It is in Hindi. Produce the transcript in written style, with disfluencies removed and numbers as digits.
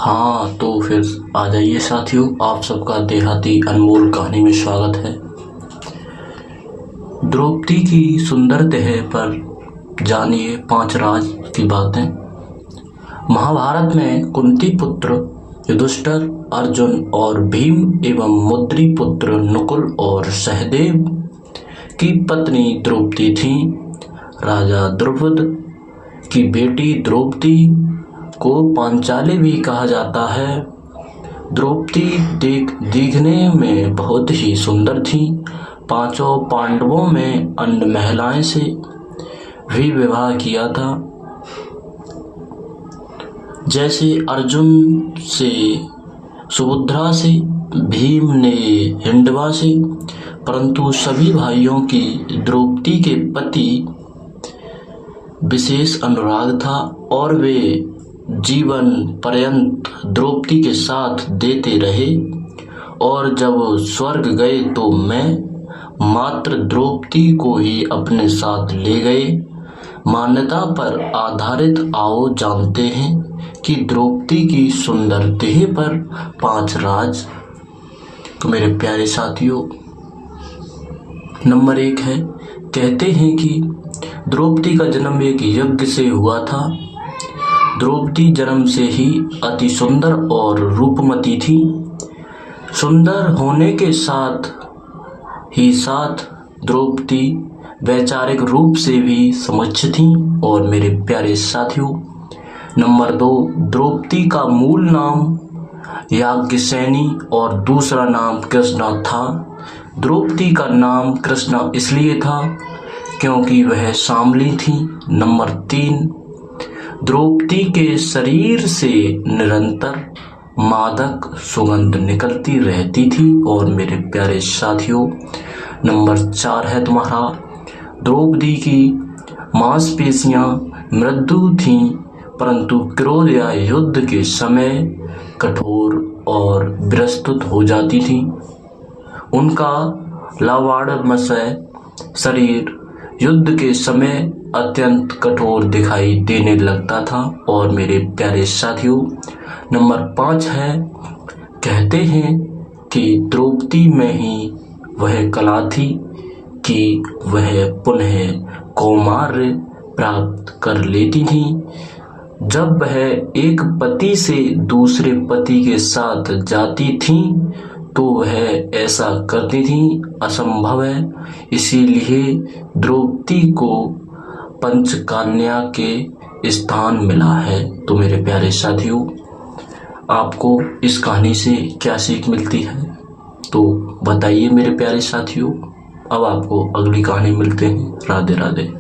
हाँ, तो फिर आ जाइए साथियों, आप सबका देहाती अनमोल कहानी में स्वागत है। द्रौपदी की सुंदर देह पर जानिए 5 राज की बातें। महाभारत में कुंती पुत्र युधिष्ठिर, अर्जुन और भीम एवं मुद्री पुत्र नकुल और सहदेव की पत्नी द्रौपदी थी। राजा द्रुपद की बेटी द्रौपदी को पांचाली भी कहा जाता है। द्रौपदी दिखने में बहुत ही सुंदर थी। 5 पांडवों में अन्य महिलाएं से भी विवाह किया था, जैसे अर्जुन से सुभद्रा से, भीम ने हिंडवा से, परंतु सभी भाइयों की द्रौपदी के प्रति विशेष अनुराग था और वे जीवन पर्यंत द्रौपदी के साथ देते रहे। और जब स्वर्ग गए तो मैं मात्र द्रौपदी को ही अपने साथ ले गए। मान्यता पर आधारित आओ जानते हैं कि द्रौपदी की सुंदर देह पर 5 राज। तो मेरे प्यारे साथियों, नंबर 1 है, कहते हैं कि द्रौपदी का जन्म एक यज्ञ से हुआ था। द्रौपदी जन्म से ही अति सुंदर और रूपमती थी। सुंदर होने के साथ ही द्रौपदी वैचारिक रूप से भी समक्ष थी। और मेरे प्यारे साथियों, नंबर 2, द्रौपदी का मूल नाम याज्ञसेनी और दूसरा नाम कृष्णा था। द्रौपदी का नाम कृष्णा इसलिए था क्योंकि वह सांवली थी। नंबर 3, द्रौपदी के शरीर से निरंतर मादक सुगंध निकलती रहती थी। और मेरे प्यारे साथियों, नंबर 4 है तुम्हारा, द्रौपदी की मांसपेशियां मृदु थीं, परंतु क्रोध या युद्ध के समय कठोर और विस्तृत हो जाती थी। उनका लावण्यमय शरीर युद्ध के समय अत्यंत कठोर दिखाई देने लगता था। और मेरे प्यारे साथियों, नंबर 5 है, कहते हैं कि द्रौपदी में ही वह कला थी कि वह पुनः कौमार्य प्राप्त कर लेती थी। जब वह एक पति से दूसरे पति के साथ जाती थी तो वह ऐसा करती थी असंभव है। इसीलिए द्रौपदी को पंचकन्या के स्थान मिला है। तो मेरे प्यारे साथियों, आपको इस कहानी से क्या सीख मिलती है तो बताइए मेरे प्यारे साथियों। अब आपको अगली कहानी मिलते हैं। राधे राधे।